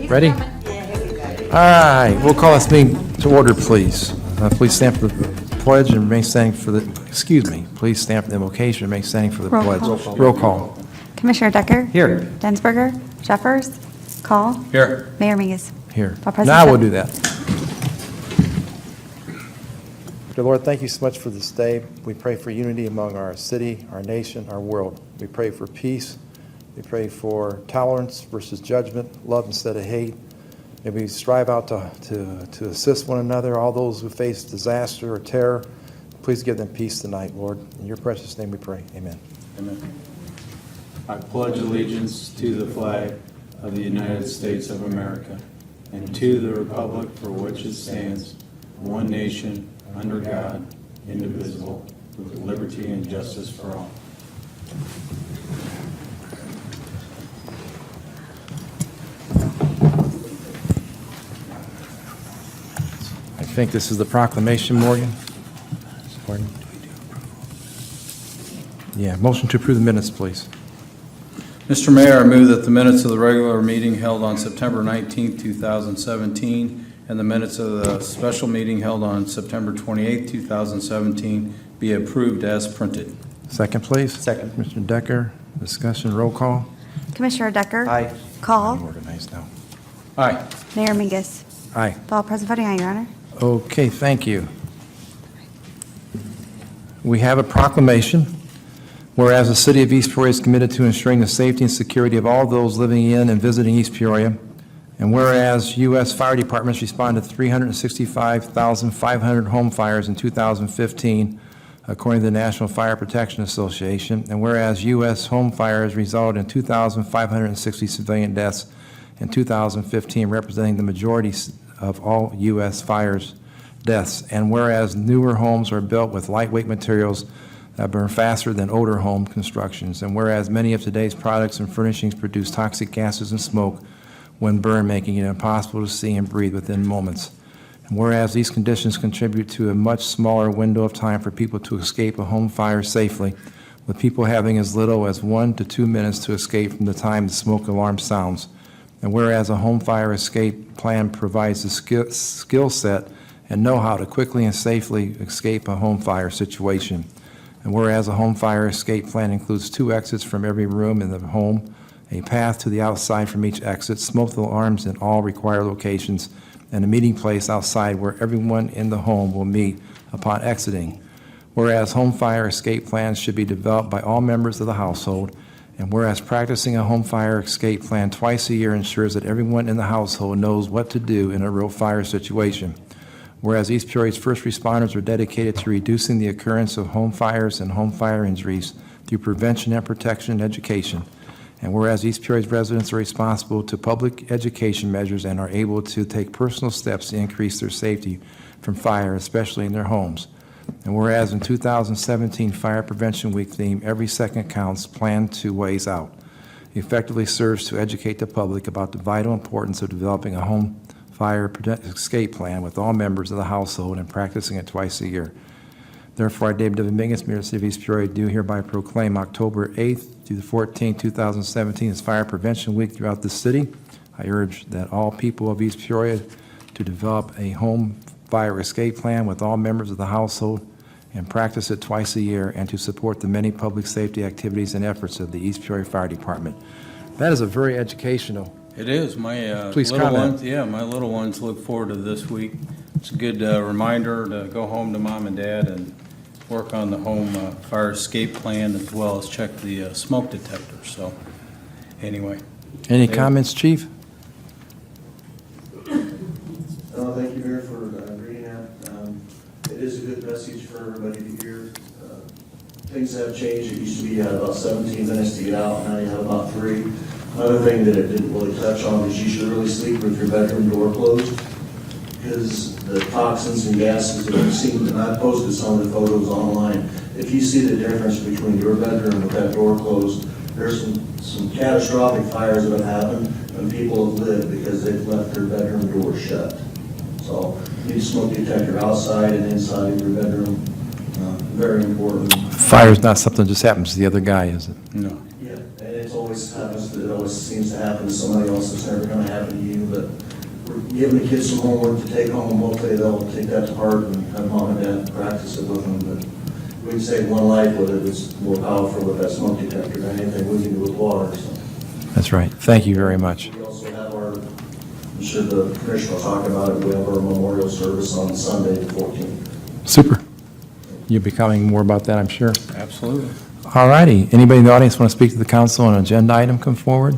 Ready? All right, we'll call this meeting to order, please. Please stand for the pledge and remain standing for the, please stand for the invocation and remain standing for the Roll pledge. call. Roll call. Commissioner Decker? Here. Densberger? Jeffers? Call? Here. Mayor Mingus? Here. All present, Now sir. we'll do that. Dear Lord, thank you so much for this day. We pray for unity among our city, our nation, our world. We pray for peace. We pray for tolerance versus judgment, love instead of hate. May we strive out to assist one another, all those who face disaster or terror. Please give them peace tonight, Lord. In your precious name we pray. Amen. Amen. I pledge allegiance to the flag of the United States of America and to the republic for which it stands, one nation, under God, indivisible, with liberty and justice for all. I think this is the proclamation, Morgan. Pardon? Yeah, motion to approve the minutes, please. Mr. Mayor, I move that the minutes of the regular meeting held on September 19, 2017, and the minutes of the special meeting held on September 28, 2017, be approved as printed. Second, please. Second. Mr. Decker, discussion, roll call. Commissioner Decker? Aye. Call? Organized now. Aye. Mayor Mingus? Aye. All present voting, aye, Your Honor. Okay, thank you. We have a proclamation. Whereas the City of East Peoria is committed to ensuring the safety and security of all those living in and visiting East Peoria, and whereas U.S. fire departments responded to 365,500 home fires in 2015, according to the National Fire Protection Association, and whereas U.S. home fires resulted in 2,560 civilian deaths in 2015, representing the majority of all U.S. fires deaths, and whereas newer homes are built with lightweight materials that burn faster than older home constructions, and whereas many of today's products and furnishings produce toxic gases and smoke when burned, making it impossible to see and breathe within moments. And whereas these conditions contribute to a much smaller window of time for people to escape a home fire safely, with people having as little as 1 to 2 minutes to escape from the time the smoke alarm sounds. And whereas a home fire escape plan provides the skill set and know-how to quickly and safely escape a home fire situation. And whereas a home fire escape plan includes 2 exits from every room in the home, a path to the outside from each exit, smoke alarms in all required locations, and a meeting place outside where everyone in the home will meet upon exiting. Whereas home fire escape plans should be developed by all members of the household, and whereas practicing a home fire escape plan twice a year ensures that everyone in the household knows what to do in a real fire situation. Whereas East Peoria's first responders are dedicated to reducing the occurrence of home fires and home fire injuries through prevention and protection and education. And whereas East Peoria's residents are responsible to public education measures and are able to take personal steps to increase their safety from fire, especially in their homes. And whereas in 2017 Fire Prevention Week theme, Every Second Counts, Plan 2 Ways Out, effectively serves to educate the public about the vital importance of developing a home fire escape plan with all members of the household and practicing it twice a year. Therefore, I, David W. Mingus, Mayor of the City of East Peoria, do hereby proclaim October 8th through the 14th, 2017 as Fire Prevention Week throughout the city. I urge that all people of East Peoria to develop a home fire escape plan with all members of the household and practice it twice a year, and to support the many public safety activities and efforts of the East Peoria Fire Department. That is a very educational. It is. My Please little comment. ones, my little ones look forward to this week. It's a good reminder to go home to mom and dad and work on the home fire escape plan, as well as check the smoke detector. So, anyway. Any comments, Chief? Thank you, Mayor, for reading that. It is a good message for everybody to hear. Things have changed. It used to be you had about 17 minutes to get out. Now you have about 3. Another thing that it didn't really touch on is you should really sleep with your bedroom door closed, because the toxins and gases that we've seen, and I posted some of the photos online, if you see the difference between your bedroom with that door closed, there's some catastrophic fires that have happened, and people have lived because they've left their bedroom door shut. So you need a smoke detector outside and inside of your bedroom. Very important. Fire's not something that just happens to the other guy, is it? No. Yeah, and it's always it always seems to happen to somebody else. It's never gonna happen to you, but we're giving the kids some homework to take home. Hopefully they'll take that to heart and have mom and dad practice it with them. But we'd save one life with it. It's more powerful with that smoke detector than anything we can do with water, so. That's right. Thank you very much. We also have I'm sure the commissioner will talk about it, we have our memorial service on Sunday, the 14th. Super. You'll be coming more about that, I'm sure. Absolutely. All righty. Anybody in the audience want to speak to the council on an agenda item come forward?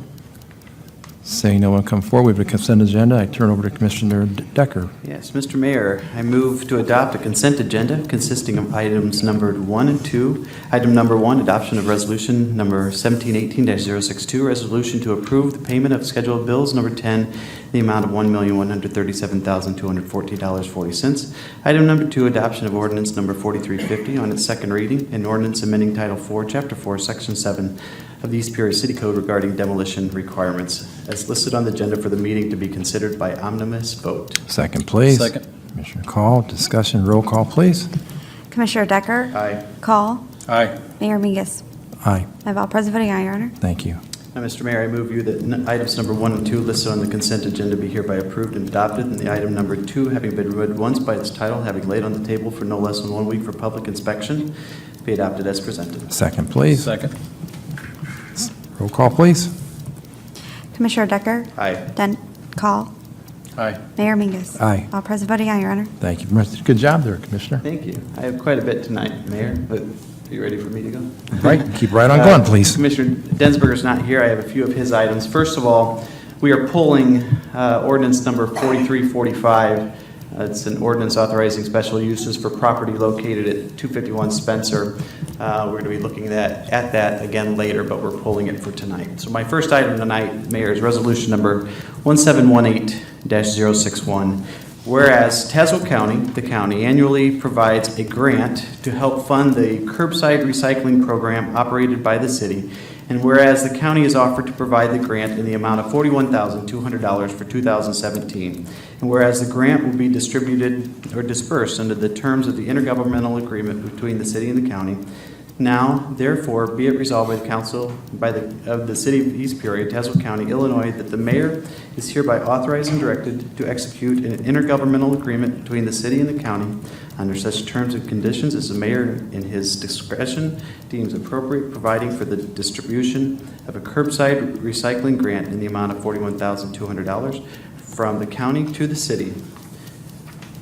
Saying no one come forward, we have a consent agenda. I turn over to Commissioner Decker. Yes, Mr. Mayor, I move to adopt a consent agenda consisting of items numbered 1 and 2. Item number 1, adoption of resolution number 1718-062, resolution to approve the payment of scheduled bills number 10, in the amount of $1,137,214.40. Item number 2, adoption of ordinance number 4350 on its second reading, an ordinance amending Title 4, Chapter 4, Section 7 of the East Peoria City Code regarding demolition requirements, as listed on the agenda for the meeting to be considered by omnibus vote. Second, please. Second. Commissioner Call, discussion, roll call, please. Commissioner Decker? Aye. Call? Aye. Mayor Mingus? Aye. I have all present voting aye, Your Honor. Thank you. Now, Mr. Mayor, I move you that items number 1 and 2 listed on the consent agenda be hereby approved and adopted, and the item number 2, having been read once by its title, having laid on the table for no less than 1 week for public inspection, be adopted as presented. Second, please. Second. Roll call, please. Commissioner Decker? Aye. Call? Aye. Mayor Mingus? Aye. All present voting aye, Your Honor. Thank you. Good job there, Commissioner. Thank you. I have quite a bit tonight, Mayor, but are you ready for me to go? Right, keep right on going, please. Commissioner Densberger's not here. I have a few of his items. First of all, we are pulling ordinance number 4345. It's an ordinance authorizing special uses for property located at 251 Spencer. We're going to be looking at that again later, but we're pulling it for tonight. So my first item tonight, Mayor, is resolution number 1718-061. Whereas Tazewell County, the county, annually provides a grant to help fund the curbside recycling program operated by the city, and whereas the county is offered to provide the grant in the amount of $41,200 for 2017, and whereas the grant will be distributed or dispersed under the terms of the intergovernmental agreement between the city and the county, now, therefore, be it resolved by the council of the city of East Peoria, Tazewell County, Illinois, that the mayor is hereby authorized and directed to execute an intergovernmental agreement between the city and the county under such terms and conditions as the mayor in his discretion deems appropriate, providing for the distribution of a curbside recycling grant in the amount of $41,200 from the county to the city.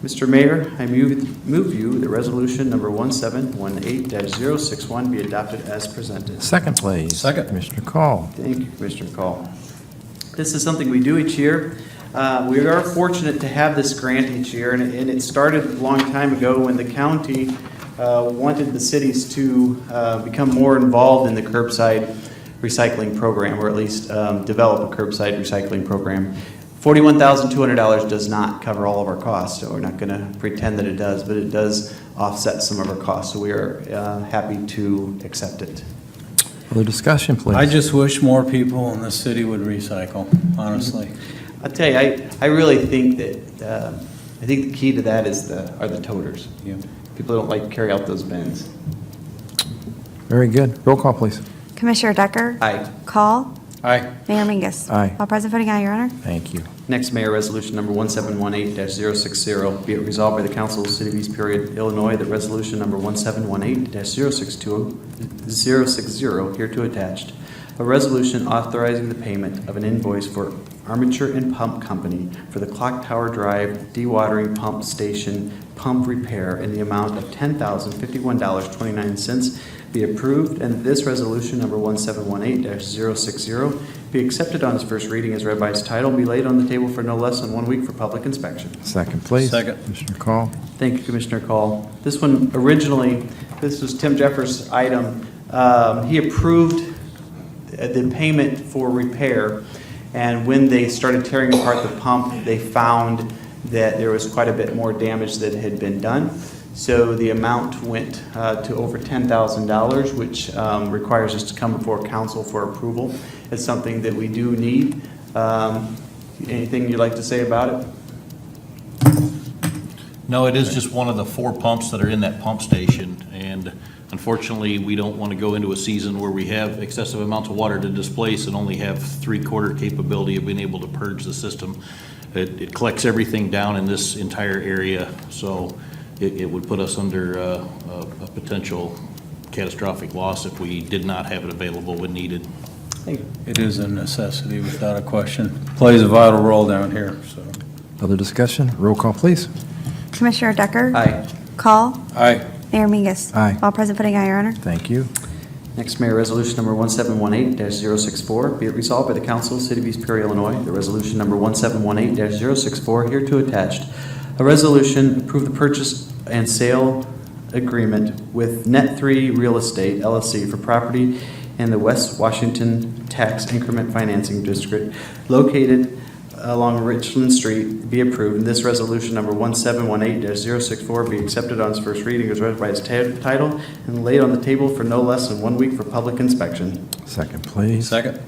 Mr. Mayor, I move you the resolution number 1718-061 be adopted as presented. Second, please. Second. Commissioner Call. Thank you, Commissioner Call. This is something we do each year. We are fortunate to have this grant each year, and it started a long time ago when the county wanted the cities to become more involved in the curbside recycling program, or at least develop a curbside recycling program. $41,200 does not cover all of our costs, so we're not going to pretend that it does, but it does offset some of our costs, so we are happy to accept it. Further discussion, please. I just wish more people in the city would recycle, honestly. I'll tell you, I really think that I think the key to that are the toters. Yeah. People don't like to carry out those bins. Very good. Roll call, please. Commissioner Decker? Aye. Call? Aye. Mayor Mingus? Aye. All present voting aye, Your Honor. Thank you. Next, Mayor, resolution number 1718-060. Be it resolved by the Council of the City of East Peoria, Illinois, that resolution number 1718-060 hereto attached. A resolution authorizing the payment of an invoice for Armature and Pump Company for the Clock Tower Drive dewatering pump station pump repair in the amount of $10,051.29 be approved, and that this resolution number 1718-060 be accepted on its first reading as read by its title and be laid on the table for no less than 1 week for public inspection. Second, please. Second. Commissioner Call. Thank you, Commissioner Call. This one originally, this was Tim Jeffers' item. He approved the payment for repair, and when they started tearing apart the pump, they found that there was quite a bit more damage that had been done. So the amount went to over $10,000, which requires us to come before council for approval. It's something that we do need. Anything you'd like to say about it? No, it is just one of the 4 pumps that are in that pump station, and unfortunately, we don't want to go into a season where we have excessive amounts of water to displace and only have 3/4 capability of being able to purge the system. It collects everything down in this entire area, so it would put us under a potential catastrophic loss if we did not have it available when needed. It is a necessity without a question. Plays a vital role down here, so. Other discussion? Roll call, please. Commissioner Decker? Aye. Call? Aye. Mayor Mingus? Aye. All present voting aye, Your Honor. Thank you. Next, Mayor, Resolution Number 1718-064, be it resolved by the Council of the City of East Peoria, Illinois, the Resolution Number 1718-064 hereto attached, a resolution approve the purchase and sale agreement with Net3 Real Estate LLC for property in the West Washington Tax Increment Financing District located along Richland Street be approved, and this resolution number 1718-064 be accepted on its first reading as read by its title and laid on the table for no less than 1 week for public inspection. Second, please. Second.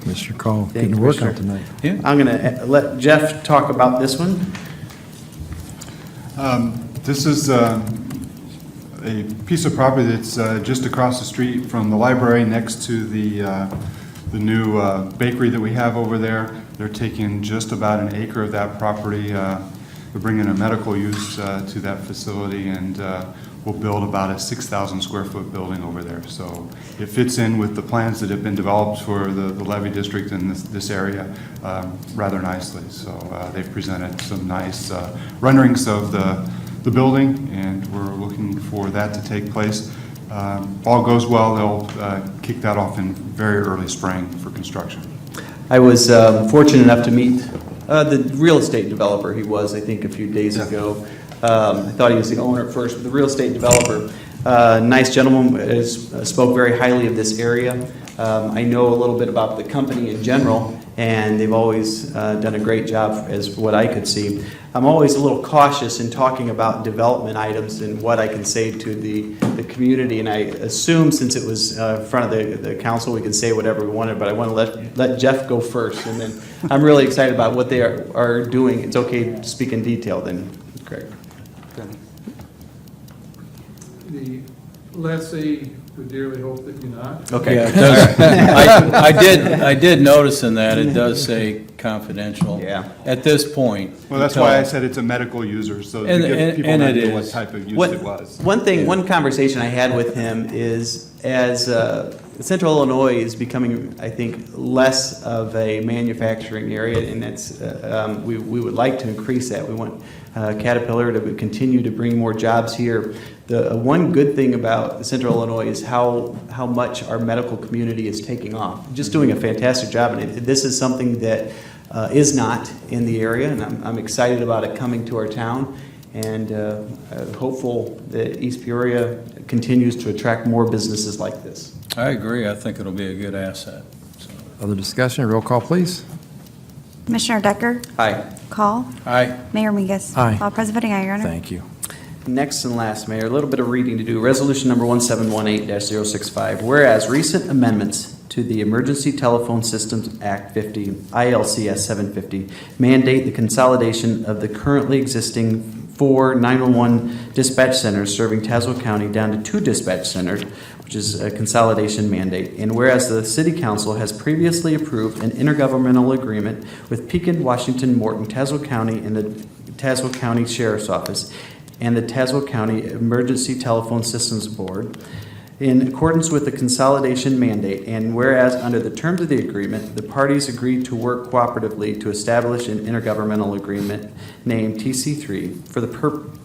Commissioner Call, Thank getting you, work out Commissioner. tonight. I'm going to let Jeff talk about this one. This is a piece of property that's just across the street from the library next to the new bakery that we have over there. They're taking just about an acre of that property. They're bringing a medical use to that facility, and we'll build about a 6,000 square foot building over there. So it fits in with the plans that have been developed for the levy district in this area rather nicely. So they've presented some nice renderings of the building, and we're looking for that to take place. All goes well, they'll kick that off in very early spring for construction. I was fortunate enough to meet the real estate developer. He was, I think, a few days ago. I thought he was the owner at first, but the real estate developer, nice gentleman, spoke very highly of this area. I know a little bit about the company in general, and they've always done a great job as what I could see. I'm always a little cautious in talking about development items and what I can say to the community, and I assume since it was in front of the council, we can say whatever we wanted, but I want to let Jeff go first, and then I'm really excited about what they are doing. It's okay to speak in detail then, Craig. The lessee would dearly hope that you're not. Okay. Yeah, it does. I did notice in that, it does say confidential. Yeah. At this point. Well, that's why I said it's a medical user, so to give people an and it idea what is. type of use What- it was. One conversation I had with him is as Central Illinois is becoming, I think, less of a manufacturing area, and that's we would like to increase that. We want Caterpillar to continue to bring more jobs here. The one good thing about Central Illinois is how much our medical community is taking off. Just doing a fantastic job, and this is something that is not in the area, and I'm excited about it coming to our town, and hopeful that East Peoria continues to attract more businesses like this. I agree. I think it'll be a good asset. So. Other discussion? Roll call, please. Commissioner Decker? Aye. Call? Aye. Mayor Mingus? Aye. All present voting aye, Your Honor. Thank you. Next and last, Mayor, a little bit of reading to do. Resolution number 1718-065. Whereas recent amendments to the Emergency Telephone Systems Act 50, ILCS 750, mandate the consolidation of the currently existing 4 911 dispatch centers serving Tazewell County down to 2 dispatch centers, which is a consolidation mandate. And whereas the City Council has previously approved an intergovernmental agreement with Pekin, Washington, Morton, Tazewell County, and the Tazewell County Sheriff's Office, and the Tazewell County Emergency Telephone Systems Board, in accordance with the consolidation mandate, and whereas under the terms of the agreement, the parties agreed to work cooperatively to establish an intergovernmental agreement named TC3 for the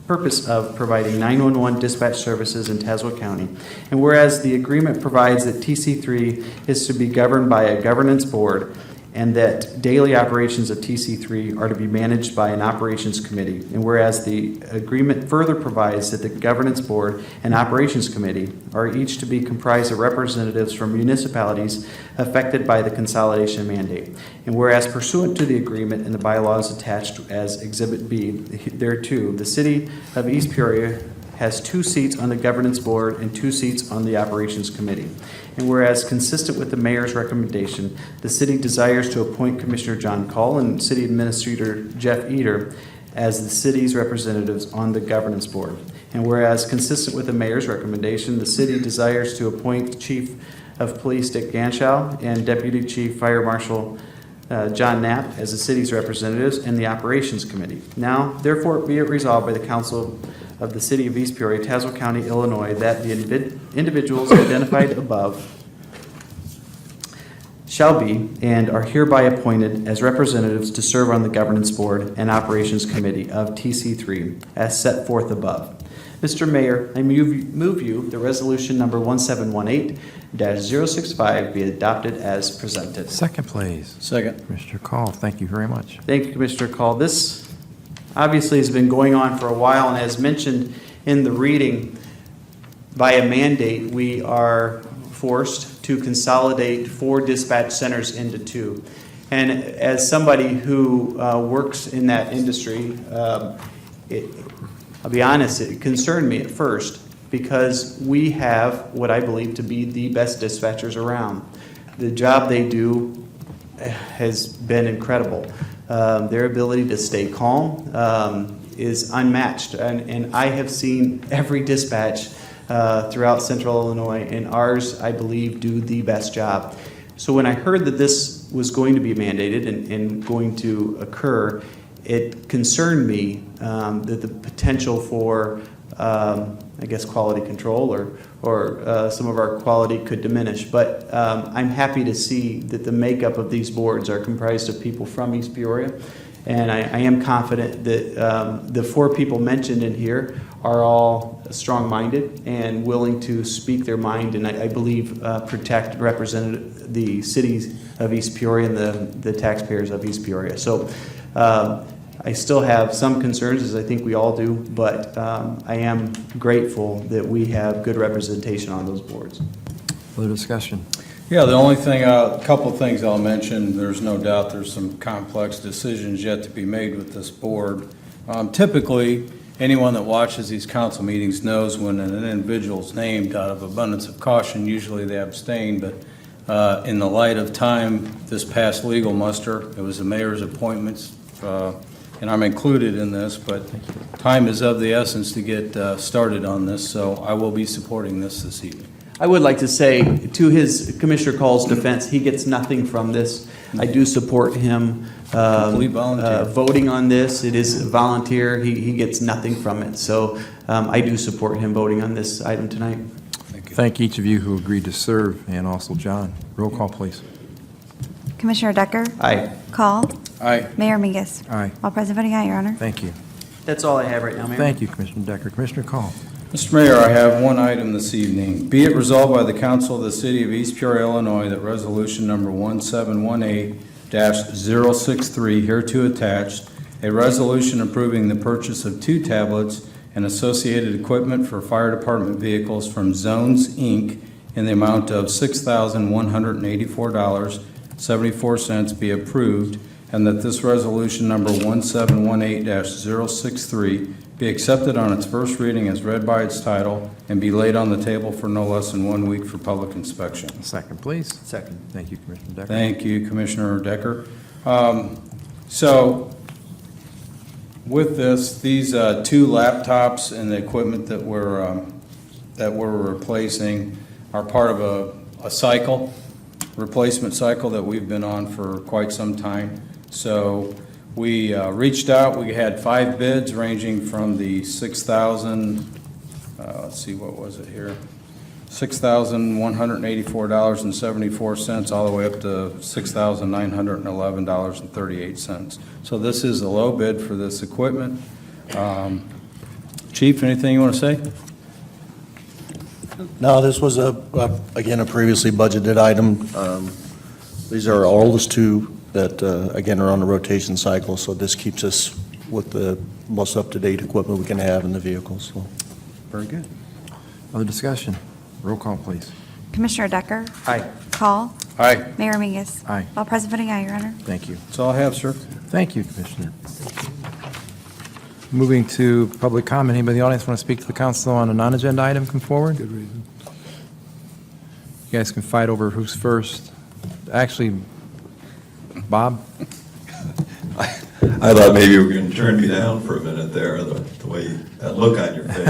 purpose of providing 911 dispatch services in Tazewell County, and whereas the agreement provides that TC3 is to be governed by a governance board, and that daily operations of TC3 are to be managed by an operations committee. And whereas the agreement further provides that the governance board and operations committee are each to be comprised of representatives from municipalities affected by the consolidation mandate. And whereas pursuant to the agreement and the bylaws attached as Exhibit B, thereto, the city of East Peoria has 2 seats on the governance board and 2 seats on the operations committee. And whereas consistent with the mayor's recommendation, the city desires to appoint Commissioner John Call and City Administrator Jeff Eder as the city's representatives on the governance board. And whereas consistent with the mayor's recommendation, the city desires to appoint Chief of Police Dick Ganschow and Deputy Chief Fire Marshal John Knapp as the city's representatives in the Operations Committee. Now, therefore, be it resolved by the Council of the City of East Peoria, Tazewell County, Illinois, that the individuals identified above shall be and are hereby appointed as representatives to serve on the Governance Board and Operations Committee of TC3 as set forth above. Mr. Mayor, I move you the resolution number 1718-065 be adopted as presented. Second, please. Second. Commissioner Call, thank you very much. Thank you, Commissioner Call. This obviously has been going on for a while, and as mentioned in the reading, by a mandate, we are forced to consolidate 4 dispatch centers into 2. And as somebody who works in that industry, I'll be honest, it concerned me at first because we have what I believe to be the best dispatchers around. The job they do has been incredible. Their ability to stay calm is unmatched. And I have seen every dispatch throughout Central Illinois, and ours, I believe, do the best job. So when I heard that this was going to be mandated and going to occur, it concerned me that the potential for, I guess, quality control or some of our quality could diminish. But I'm happy to see that the makeup of these boards are comprised of people from East Peoria. And I am confident that the 4 people mentioned in here are all strong-minded and willing to speak their mind and I believe protect, represent the cities of East Peoria and the taxpayers of East Peoria. So I still have some concerns, as I think we all do, but I am grateful that we have good representation on those boards. Further discussion? Yeah, the only thing, a couple of things I'll mention, there's no doubt there's some complex decisions yet to be made with this board. Typically, anyone that watches these council meetings knows when an individual's named out of abundance of caution, usually they abstain, but in the light of time, this past legal muster, it was the mayor's appointments, and I'm included in this, but time is of the essence to get started on this, so I will be supporting this evening. I would like to say, to his Commissioner Call's defense, he gets nothing from this. I do support him Complete volunteer. voting on this. It is volunteer. He gets nothing from it. So I do support him voting on this item tonight. Thank you. Thank each of you who agreed to serve, and also John. Roll call, please. Commissioner Decker? Aye. Call? Aye. Mayor Mingus? Aye. All present voting aye, Your Honor. Thank you. That's all I have right now, Mayor. Thank you, Commissioner Decker. Commissioner Call. Mr. Mayor, I have one item this evening. Be it resolved by the Council of the City of East Peoria, Illinois, that resolution number 1718-063, hereto attached, a resolution approving the purchase of 2 tablets and associated equipment for fire department vehicles from Zones, Inc. in the amount of $6,184.74 be approved, and that this resolution number 1718-063 be accepted on its first reading as read by its title and be laid on the table for no less than 1 week for public inspection. Second, please. Second. Thank you, Commissioner Decker. Thank you, Commissioner Decker. So with this, these 2 laptops and the equipment that we're replacing are part of a cycle, replacement cycle that we've been on for quite some time. So we reached out, we had 5 bids ranging from the $6,000, let's see, what was it here? $6,184.74 all the way up to $6,911.38. So this is the low bid for this equipment. Chief, anything you want to say? No, this was again, a previously budgeted item. These are our oldest 2 that, again, are on a rotation cycle, so this keeps us with the most up-to-date equipment we can have in the vehicles. So. Very good. Other discussion? Roll call, please. Commissioner Decker? Aye. Call? Aye. Mayor Mingus? Aye. All present voting aye, Your Honor. Thank you. That's all I have, sir. Thank you, Commissioner. Moving to public comment. Anybody in the audience want to speak to the council on a non-agenda item? Come forward. Good reason. You guys can fight over who's first. Actually, Bob? I thought maybe you were going to turn me down for a minute there, the way, that look on your face.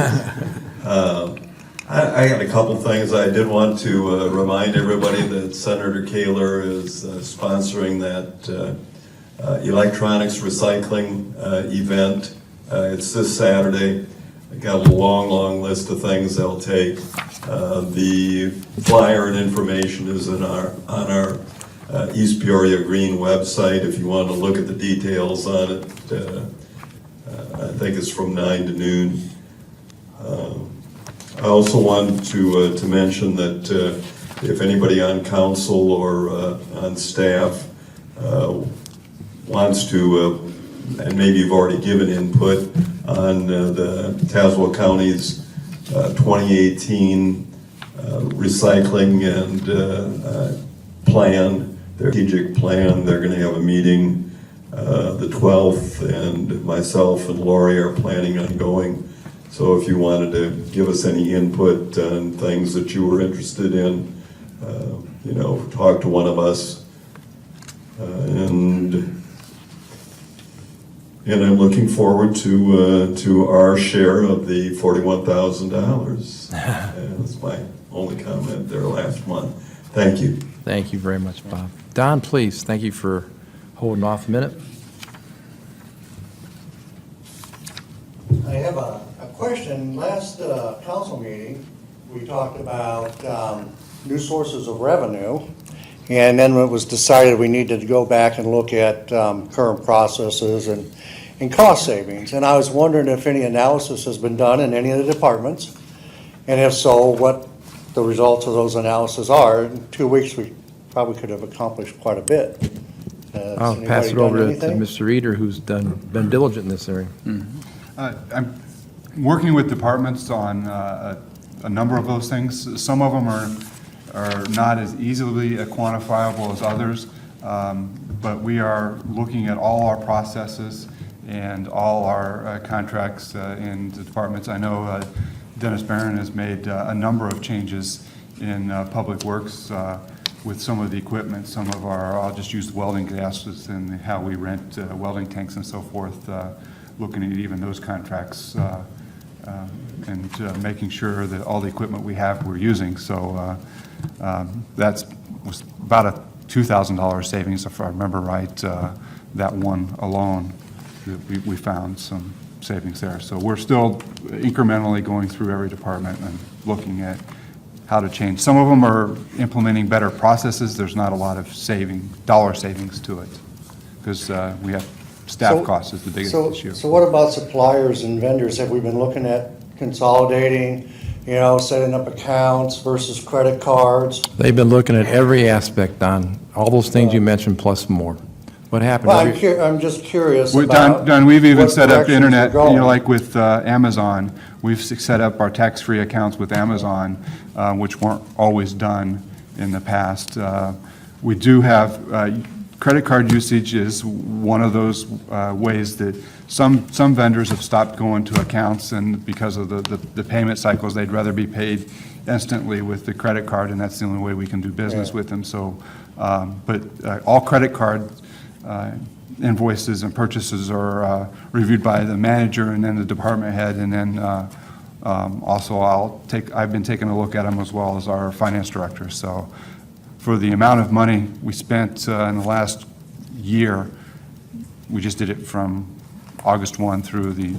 I got a couple things. I did want to remind everybody that Senator Kaler is sponsoring that electronics recycling event. It's this Saturday. I got a long list of things they'll take. The flyer and information is on our East Peoria Green website if you want to look at the details on it. I think it's from 9 to noon. I also want to mention that if anybody on council or on staff wants to, and maybe you've already given input on the Tazewell County's 2018 recycling and plan, their strategic plan. They're going to have a meeting the 12th, and myself and Lori are planning on going. So if you wanted to give us any input on things that you were interested in, you know, talk to one of us. And I'm looking forward to our share of the $41,000. That's my only comment there last month. Thank you. Thank you very much, Bob. Don, please, thank you for holding off a minute. I have a question. Last council meeting, we talked about new sources of revenue, and then it was decided we needed to go back and look at current processes and cost savings. And I was wondering if any analysis has been done in any of the departments, and if so, what the results of those analyses are. In 2 weeks, we probably could have accomplished quite a bit. Has I'll pass anybody it done over to anything? Mr. Eater, who's been diligent in this area. I'm working with departments on a number of those things. Some of them are not as easily quantifiable as others, but we are looking at all our processes and all our contracts in the departments. I know Dennis Barron has made a number of changes in Public Works with some of the equipment, some of our, I'll just use welding gases and how we rent welding tanks and so forth, looking at even those contracts and making sure that all the equipment we have we're using. So that's was about a $2,000 savings, if I remember right, that one alone. We found some savings there. So we're still incrementally going through every department and looking at how to change. Some of them are implementing better processes. There's not a lot of dollar savings to it because we have staff costs is the biggest issue. So what about suppliers and vendors? Have we been looking at consolidating, setting up accounts versus credit cards? They've been looking at every aspect, Don, all those things you mentioned plus more. What happened? Well, I'm just curious about Don, we've even what set up directions internet, we're going. like with Amazon. We've set up our tax-free accounts with Amazon, which weren't always done in the past. We do have credit card usage is one of those ways that some vendors have stopped going to accounts, and because of the payment cycles, they'd rather be paid instantly with the credit card, and that's the only way we can do business with them. So, but all credit card invoices and purchases are reviewed by the manager and then the department head, and then also I've been taking a look at them as well as our finance director. So for the amount of money we spent in the last year, we just did it from August 1 through the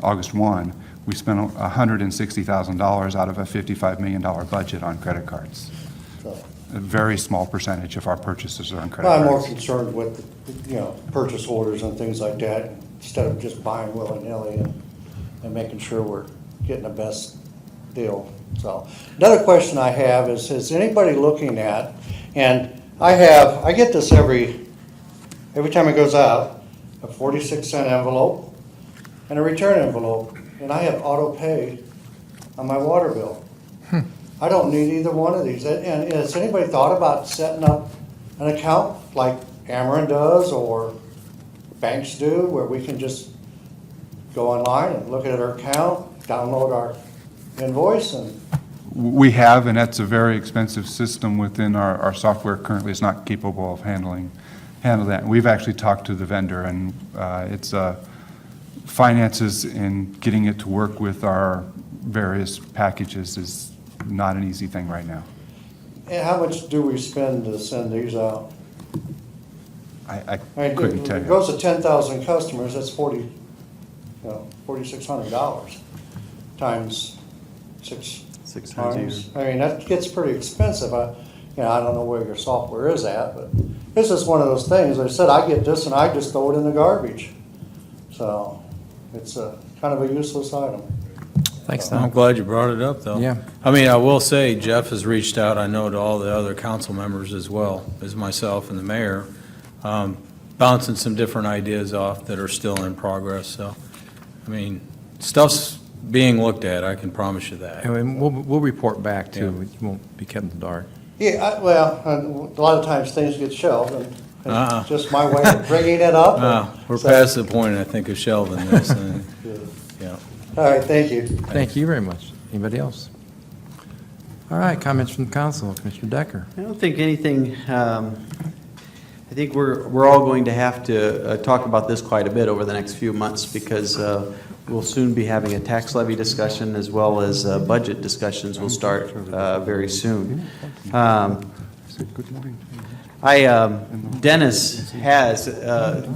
August 1, we spent $160,000 out of a $55 million budget on credit cards. So, A very small percentage of our purchases are on credit I'm more cards. concerned with, purchase orders and things like that, instead of just buying willy-nilly and making sure we're getting the best deal. So, another question I have is anybody looking at, and I get this every time it goes out, a 46-cent envelope and a return envelope, and I have auto pay on my water bill. I don't need either one of these. And has anybody thought about setting up an account like Ameren does or banks do, where we can just go online and look at our account, download our invoice, and We have, and that's a very expensive system within our software currently is not capable of handling handle that. We've actually talked to the vendor, and it's finances and getting it to work with our various packages is not an easy thing right now. And how much do we spend to send these out? I I mean, couldn't tell If it you. goes to 10,000 customers, that's $4,600 times six 6 times a year. times. I mean, that gets pretty expensive. I don't know where your software is at, but this is one of those things. Like I said, I get this and I just throw it in the garbage. So it's kind of a useless item. Thanks, I'm Tom. glad you brought it up, though. Yeah. I mean, I will say Jeff has reached out, I know, to all the other council members as well as myself and the mayor, bouncing some different ideas off that are still in progress. So, I mean, stuff's being looked at, I can promise you that. And we'll report back, too. Yeah. You won't be kept in the dark. Yeah, a lot of times things get shelved, and Uh-uh. it's just my way of bringing it up. We're So- past the point, I think, of shelving this. Yeah. All right, thank you. Thank you very much. Anybody else? All right, comments from the council. Commissioner Decker. I don't think anything, I think we're all going to have to talk about this quite a bit over the next few months because we'll soon be having a tax levy discussion as well as budget discussions will start very soon. Dennis has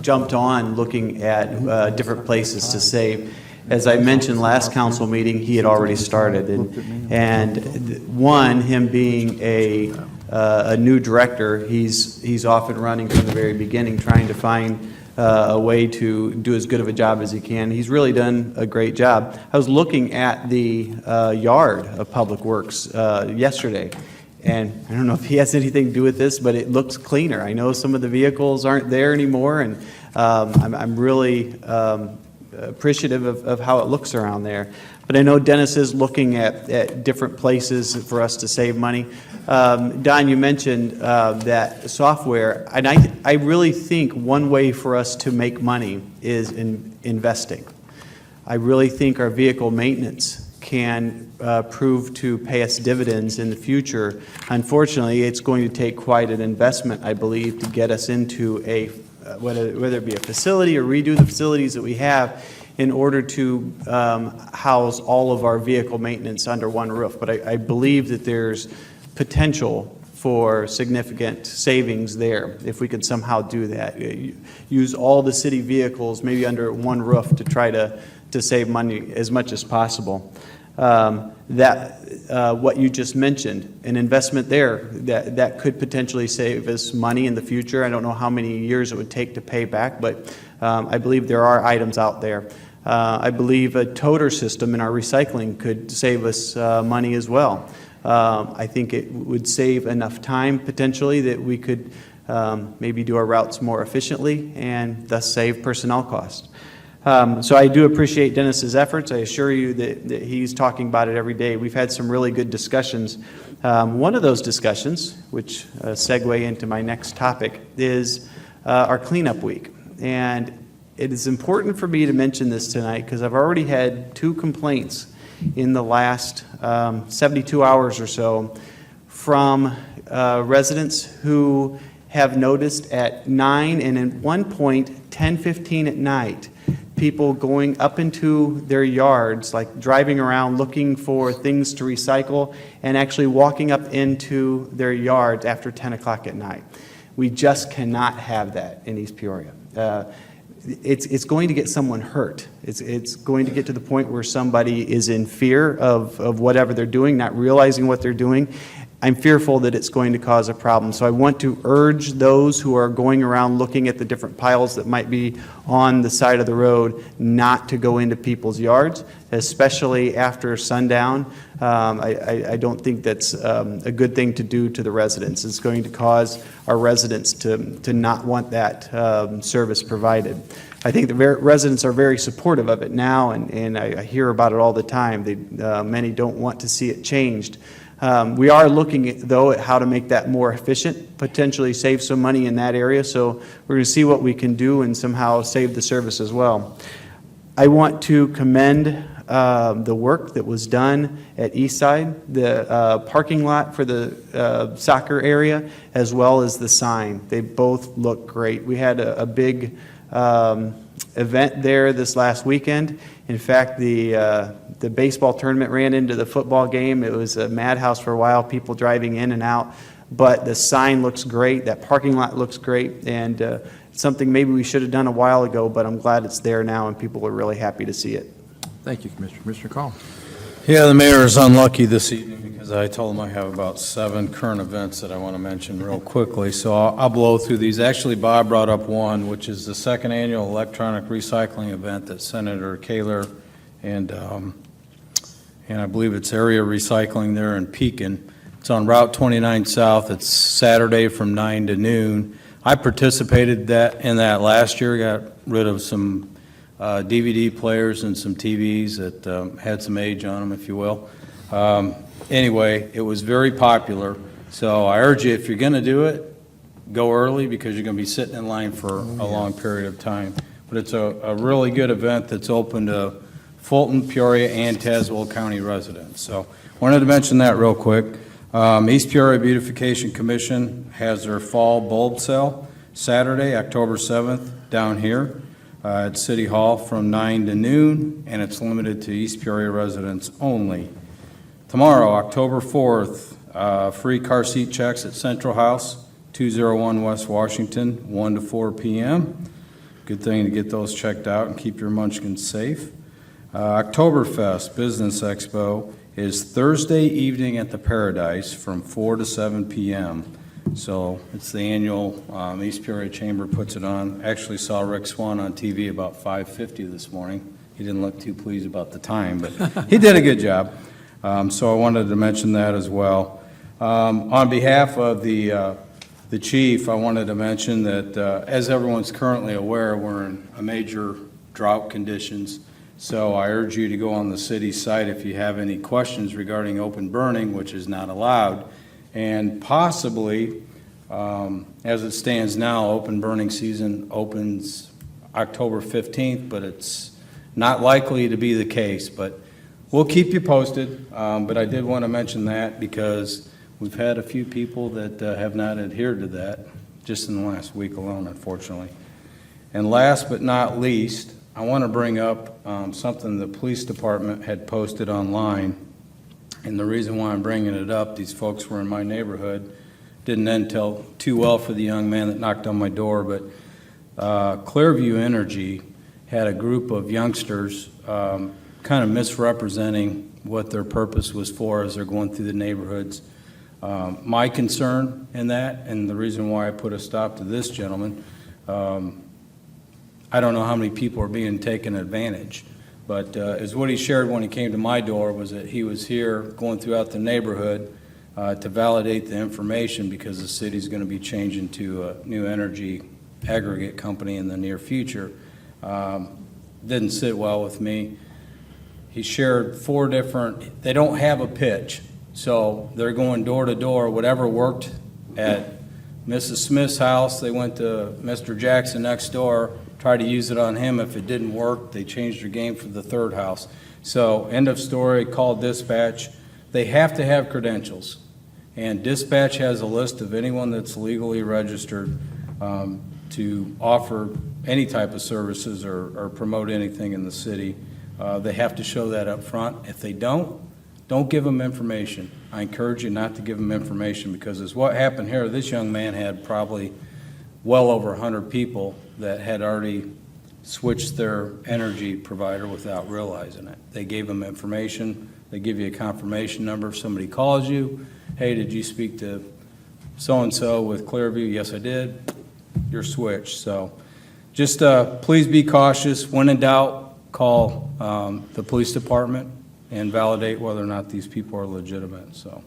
jumped on looking at different places to save. As I mentioned last council meeting, he had already started. And him being a new director, he's off and running from the very beginning, trying to find a way to do as good of a job as he can. He's really done a great job. I was looking at the yard of Public Works yesterday, and I don't know if he has anything to do with this, but it looks cleaner. I know some of the vehicles aren't there anymore, and I'm really appreciative of how it looks around there. But I know Dennis is looking at different places for us to save money. Don, you mentioned that software, and I really think one way for us to make money is in investing. I really think our vehicle maintenance can prove to pay us dividends in the future. Unfortunately, it's going to take quite an investment, I believe, to get us into a whether it be a facility or redo the facilities that we have in order to house all of our vehicle maintenance under one roof. But I believe that there's potential for significant savings there if we could somehow do that. Use all the city vehicles maybe under one roof to try to save money as much as possible. What you just mentioned, an investment there, that could potentially save us money in the future. I don't know how many years it would take to pay back, but I believe there are items out there. I believe a toter system in our recycling could save us money as well. I think it would save enough time potentially that we could maybe do our routes more efficiently and thus save personnel costs. So I do appreciate Dennis's efforts. I assure you that he's talking about it every day. We've had some really good discussions. One of those discussions, which segue into my next topic, is our cleanup week. And it is important for me to mention this tonight because I've already had 2 complaints in the last 72 hours or so from residents who have noticed at 9 and at one point 10:15 at night people going up into their yards, like driving around looking for things to recycle and actually walking up into their yards after 10 o'clock at night. We just cannot have that in East Peoria. It's going to get someone hurt. It's going to get to the point where somebody is in fear of whatever they're doing, not realizing what they're doing. I'm fearful that it's going to cause a problem. So I want to urge those who are going around looking at the different piles that might be on the side of the road not to go into people's yards, especially after sundown. I don't think that's a good thing to do to the residents. It's going to cause our residents to not want that service provided. I think the residents are very supportive of it now, and I hear about it all the time. Many don't want to see it changed. We are looking, though, at how to make that more efficient, potentially save some money in that area. So we're going to see what we can do and somehow save the service as well. I want to commend the work that was done at Eastside, the parking lot for the soccer area, as well as the sign. They both look great. We had a big event there this last weekend. In fact, the baseball tournament ran into the football game. It was a madhouse for a while, people driving in and out. But the sign looks great, that parking lot looks great, and something maybe we should have done a while ago, but I'm glad it's there now and people are really happy to see it. Thank you, Commissioner. Commissioner Call. Yeah, the mayor is unlucky this evening because I told him I have about 7 current events that I want to mention real quickly, so I'll blow through these. Actually, Bob brought up one, which is the 2nd annual electronic recycling event that Senator Kaler and I believe it's Area Recycling there in Pekin. It's on Route 29 South. It's Saturday from 9 to noon. I participated in that last year, got rid of some DVD players and some TVs that had some age on them, if you will. Anyway, it was very popular, so I urge you, if you're going to do it, go early because you're going to be sitting in line for a long period of time. But it's a really good event that's open to Fulton, Peoria, and Tazewell County residents. So wanted to mention that real quick. East Peoria Beautification Commission has their fall bulb sale Saturday, October 7th, down here at City Hall from 9 to noon, and it's limited to East Peoria residents only. Tomorrow, October 4th, free car seat checks at Central House, 201 West Washington, 1 to 4 p.m. Good thing to get those checked out and keep your munchkins safe. Oktoberfest Business Expo is Thursday evening at the Paradise from 4 to 7 p.m. So it's the annual, East Peoria Chamber puts it on. Actually saw Rick Swan on TV about 5:50 this morning. He didn't look too pleased about the time, but he did a good job. So I wanted to mention that as well. On behalf of the chief, I wanted to mention that as everyone's currently aware, we're in a major drought conditions. So I urge you to go on the city site if you have any questions regarding open burning, which is not allowed. And possibly, as it stands now, open burning season opens October 15th, but it's not likely to be the case. But we'll keep you posted. But I did want to mention that because we've had a few people that have not adhered to that just in the last week alone, unfortunately. And last but not least, I want to bring up something the police department had posted online. And the reason why I'm bringing it up, these folks were in my neighborhood. Didn't end too well for the young man that knocked on my door, but Clearview Energy had a group of youngsters kind of misrepresenting what their purpose was for as they're going through the neighborhoods. My concern in that, and the reason why I put a stop to this gentleman, I don't know how many people are being taken advantage, but as what he shared when he came to my door was that he was here going throughout the neighborhood to validate the information because the city's going to be changing to a new energy aggregate company in the near future. Didn't sit well with me. He shared 4 different, they don't have a pitch, so they're going door to door. Whatever worked at Mrs. Smith's house, they went to Mr. Jackson next door, tried to use it on him. If it didn't work, they changed their game for the 3rd house. So end of story, called dispatch. They have to have credentials. And dispatch has a list of anyone that's legally registered to offer any type of services or promote anything in the city. They have to show that up front. If they don't give them information. I encourage you not to give them information because as what happened here, this young man had probably well over 100 people that had already switched their energy provider without realizing it. They gave them information. They give you a confirmation number. If somebody calls you, hey, did you speak to so-and-so with Clearview? Yes, I did. You're switched. So just please be cautious. When in doubt, call the police department and validate whether or not these people are legitimate. So,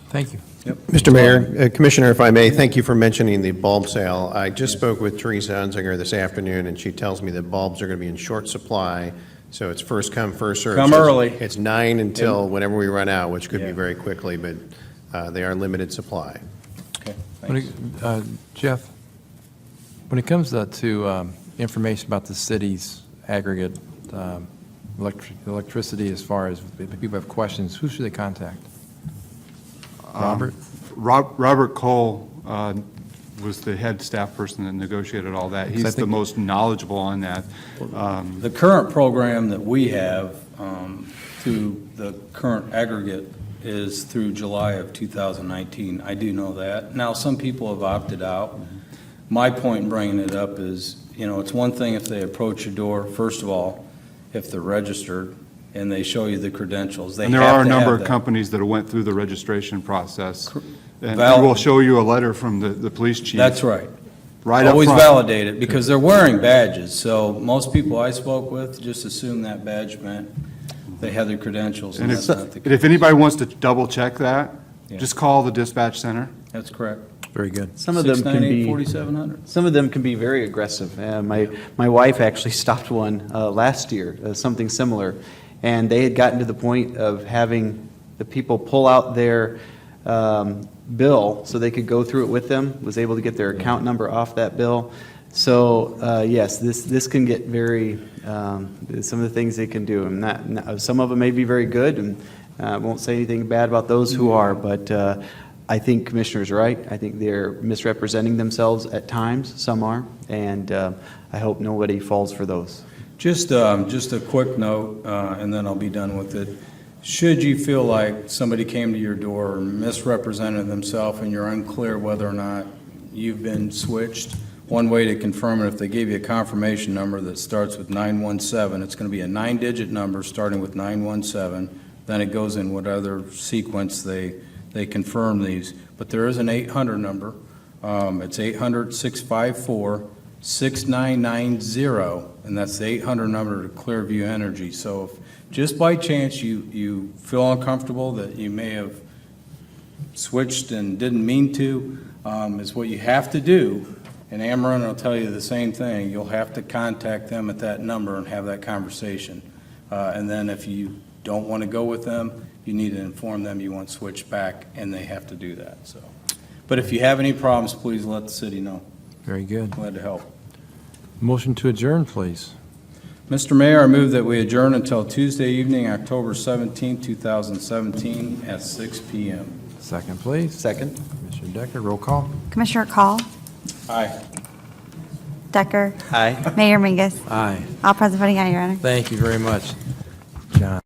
Thank you. yep. Mr. Mayor, Commissioner, if I may, thank you for mentioning the bulb sale. I just spoke with Teresa Unzinger this afternoon, and she tells me that bulbs are going to be in short supply, so it's first come, first served. Come So early. It's 9 until whenever we run out, which could be very quickly, but they are limited supply. Okay, When thanks. Jeff, when it comes to information about the city's aggregate electricity as far as if people have questions, who should they contact? Robert? Robert Cole was the head staff person that negotiated all that. I He's the think- most knowledgeable on that. The current program that we have through the current aggregate is through July of 2019. I do know that. Now, some people have opted out. My point in bringing it up is, it's one thing if they approach your door, first of all, if they're registered and they show you the credentials. They And there have are a to number have of that. companies that went through the registration process. And Val- we'll show you a letter from the police chief. That's right. Right up Always front. validate it, because they're wearing badges, so most people I spoke with just assume that badge meant they had their credentials, and And that's not the if case. anybody wants to double check that, Yeah. just call the dispatch center. That's correct. Very good. Some of them can be 698-4700. Some of them can be very aggressive. My wife actually stopped one last year, something similar, and they had gotten to the point of having the people pull out their bill so they could go through it with them, was able to get their account number off that bill. So, yes, this can get very, some of the things they can do. And some of them may be very good, and I won't say anything bad about those who are, but I think Commissioner's right. I think they're misrepresenting themselves at times, some are, and I hope nobody falls for those. Just a quick note, and then I'll be done with it. Should you feel like somebody came to your door and misrepresented themselves and you're unclear whether or not you've been switched, one way to confirm it, if they gave you a confirmation number that starts with 917, it's going to be a 9-digit number starting with 917, then it goes in whatever sequence they confirm these. But there is an 800 number. It's 800-654-6990, and that's the 800 number to Clearview Energy. So if just by chance you feel uncomfortable that you may have switched and didn't mean to, is what you have to do. And Ameren will tell you the same thing. You'll have to contact them at that number and have that conversation. And then if you don't want to go with them, you need to inform them you want switched back, and they have to do that. So, but if you have any problems, please let the city know. Very good. Glad to help. Motion to adjourn, please. Mr. Mayor, I move that we adjourn until Tuesday evening, October 17, 2017, at 6 p.m. Second, please. Second. Commissioner Decker, roll call. Commissioner Call, Aye. Decker, Aye. Mayor Mingus. Aye. All present voting aye, Your Honor. Thank you very much, John.